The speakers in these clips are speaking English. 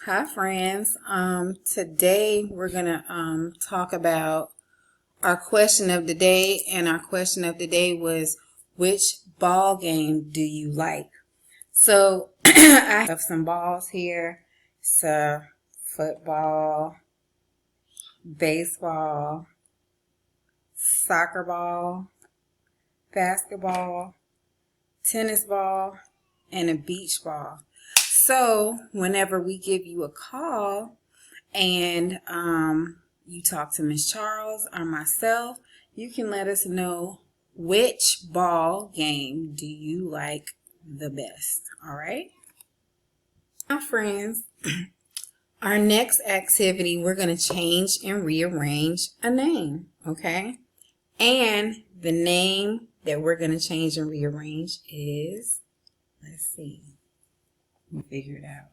Hi friends. Today we're gonna talk about our question of the day, and our question of the day was, which ball game do you like? So I have some balls here. It's football, baseball, soccer ball, basketball, tennis ball, and a beach ball. So whenever we give you a call and you talk to Miss Charles or myself, you can let us know which ball game do you like the best. All right. Now, friends, our next activity, we're going to change and rearrange a name. Okay. And the name that we're going to change and rearrange is, let's see. Let me figure it out.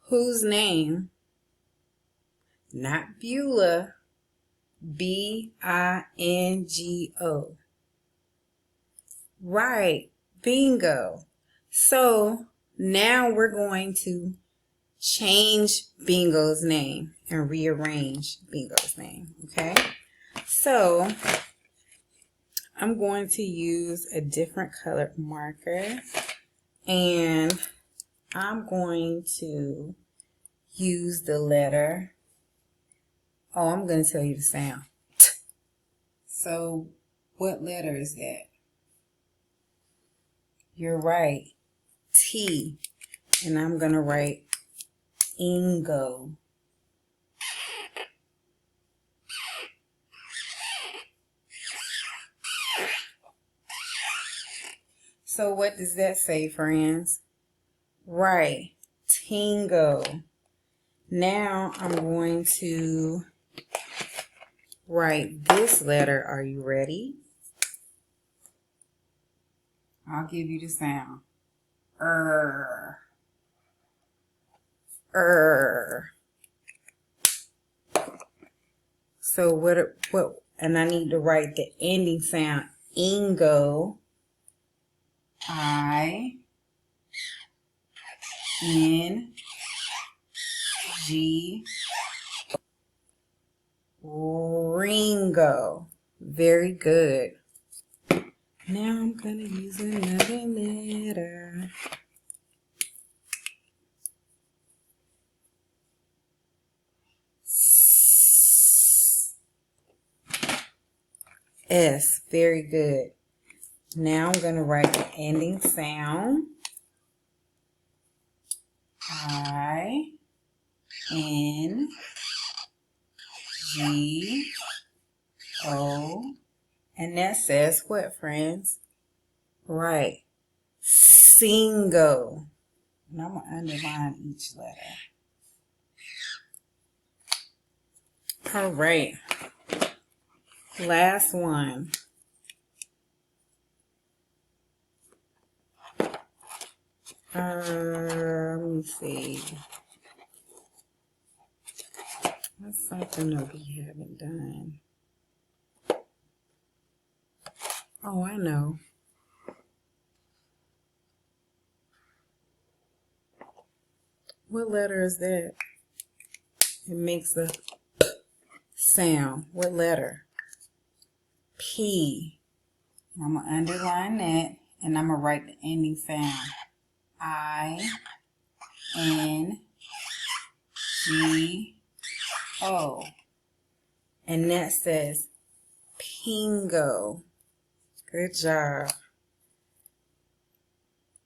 Whose name? Not Beulah. B-I-N-G-O. Right. Bingo. So now we're going to change Bingo's name and rearrange Bingo's name. Okay. So I'm going to use a different colored marker, and I'm going to use the letter. Oh, I'm going to tell you the sound. So what letter is that? You're right. T. And I'm going to write Ingo. So what does that say, friends? Right. Tingo. Now I'm going to write this letter. Are you ready? I'll give you the sound. So what, and I need to write the ending sound. Ingo. I-N-G. Ringo. Very good. Now I'm going to use another letter. S. Very good. Now I'm going to write the ending sound. I-N-G-O. And that says what, friends? Right. Singo. And I'm going to underline each letter. All right. Last one. Let me see. That's something that we haven't done. Oh, I know. What letter is that? It makes the sound. What letter? P. I'm going to underline that, and I'm going to write the ending sound. I-N-G-O. And that says Pingo. Good job.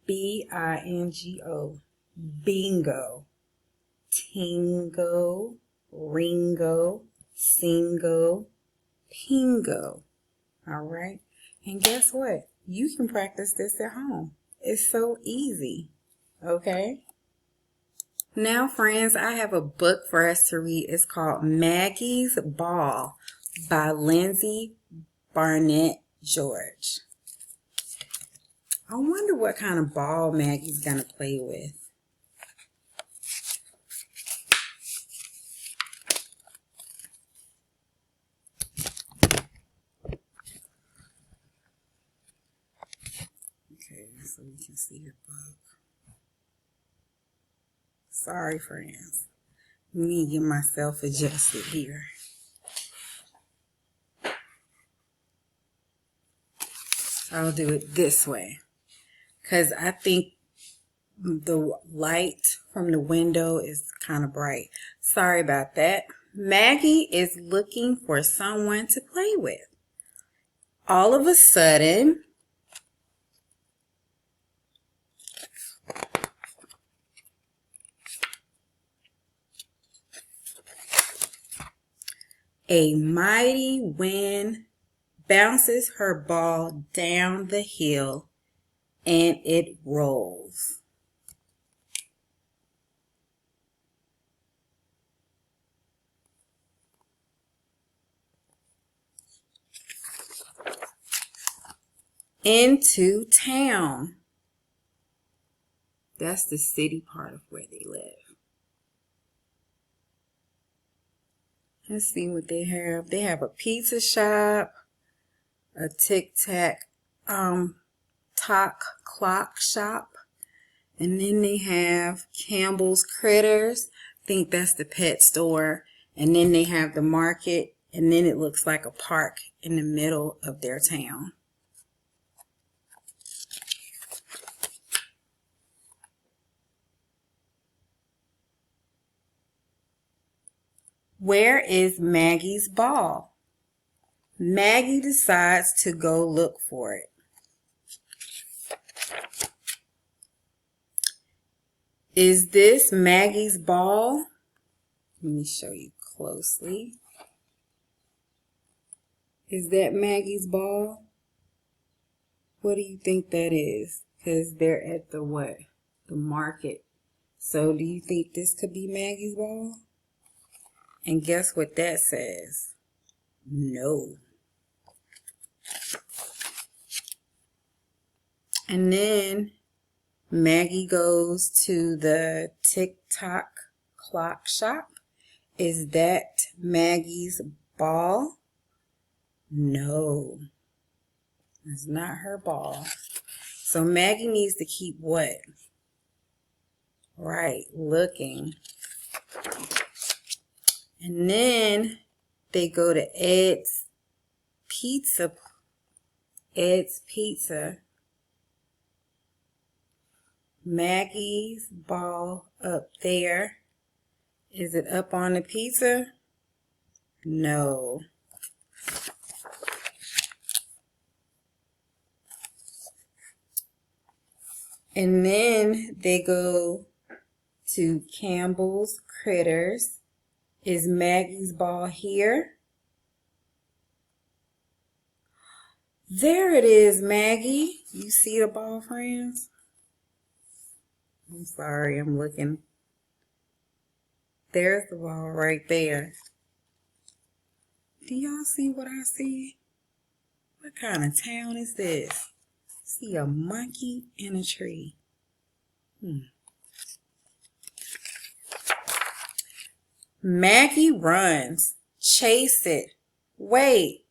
B-I-N-G-O. Bingo. Tingo. Ringo. Singo. Pingo. All right. And guess what? You can practice this at home. It's so easy. Okay. Now, friends, I have a book for us to read. It's called Maggie's Ball by Lindsay Barnett George. I wonder what kind of ball Maggie's gonna play with. Okay, so you can see her bug. Sorry, friends. Let me get myself adjusted here. I'll do it this way because I think the light from the window is kind of bright. Sorry about that. Maggie is looking for someone to play with. All of a sudden, a mighty wind bounces her ball down the hill and it rolls. Into town. That's the city part of where they live. Let's see what they have. They have a pizza shop, a tic-tac clock shop, and then they have Campbell's Critters. I think that's the pet store. And then they have the market, and then it looks like a park in the middle of their town. Where is Maggie's ball? Maggie decides to go look for it. Is this Maggie's ball? Let me show you closely. Is that Maggie's ball? What do you think that is? Because they're at the what? The market. So do you think this could be Maggie's ball? And guess what that says? No. And then Maggie goes to the tic-tac clock shop. Is that Maggie's ball? No. It's not her ball. So Maggie needs to keep what? Right, looking. And then they go to Ed's Pizza. Ed's Pizza. Maggie's ball up there. Is it up on the pizza? No. And then they go to Campbell's Critters. Is Maggie's ball here? There it is, Maggie. You see the ball, friends? I'm sorry, I'm looking. There's the ball right there. Do y'all see what I see? What kind of town is this? See a monkey in a tree. Maggie runs. Chase it. Wait,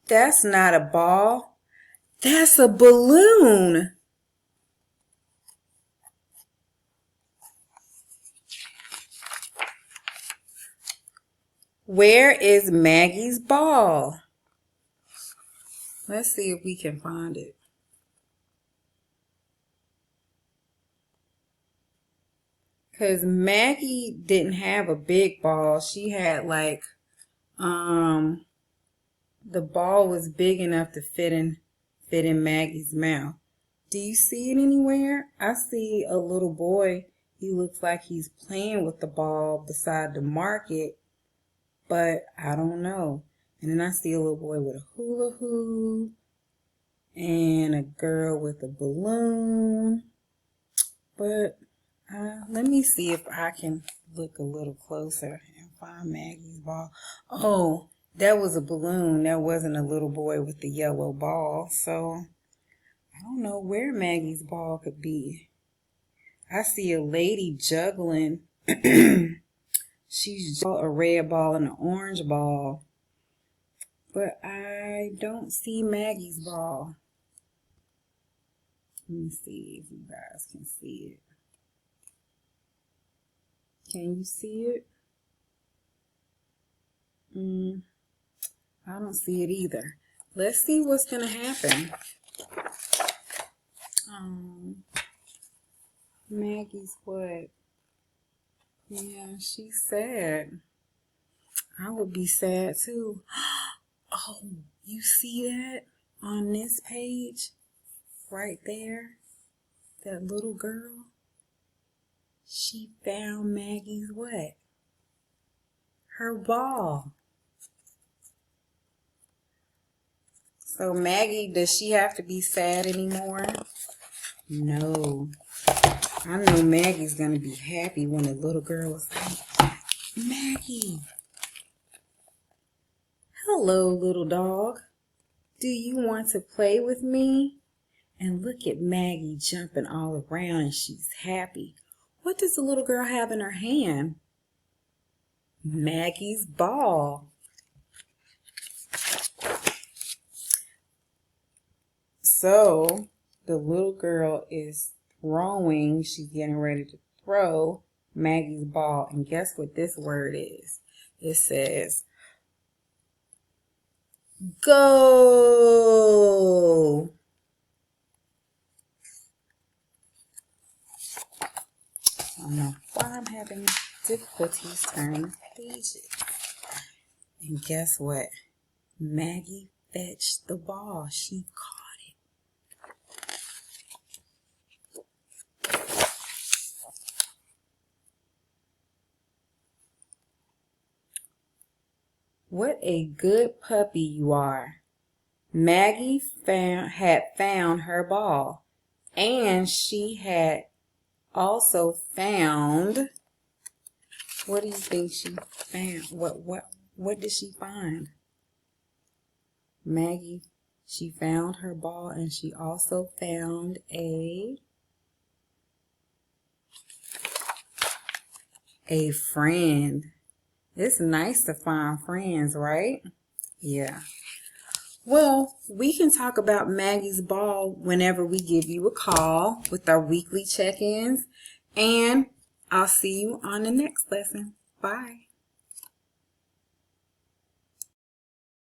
that's not a ball. That's a balloon. Where is Maggie's ball? Let's see if we can find it. Because Maggie didn't have a big ball. She had like, the ball was big enough to fit in Maggie's mouth. Do you see it anywhere? I see a little boy. He looks like he's playing with the ball beside the market, but I don't know. And then I see a little boy with a hula hoop and a girl with a balloon. But let me see if I can look a little closer and find Maggie's ball. Oh, that was a balloon. That wasn't a little boy with the yellow ball. So I don't know where Maggie's ball could be. I see a lady juggling. She's a red ball and an orange ball. But I don't see Maggie's ball. Let me see if you guys can see it. Can you see it? I don't see it either. Let's see what's going to happen. Maggie's what? Yeah, she's sad. I would be sad too. Oh, you see that on this page? Right there? That little girl? She found Maggie's what? Her ball. So Maggie, does she have to be sad anymore? No. I know Maggie's going to be happy when the little girl is like, Maggie. Hello, little dog. Do you want to play with me? And look at Maggie jumping all around and she's happy. What does the little girl have in her hand? Maggie's ball. So the little girl is throwing. She's getting ready to throw Maggie's ball. And guess what this word is? It says, go. I don't know why I'm having difficulties turning pages. And guess what? Maggie fetched the ball. She caught it. What a good puppy you are. Maggie had found her ball. And she had also found, what do you think she found? What did she find? Maggie, she found her ball and she also found a friend. It's nice to find friends, right? Yeah. Well, we can talk about Maggie's ball whenever we give you a call with our weekly check-ins. And I'll see you on the next lesson. Bye.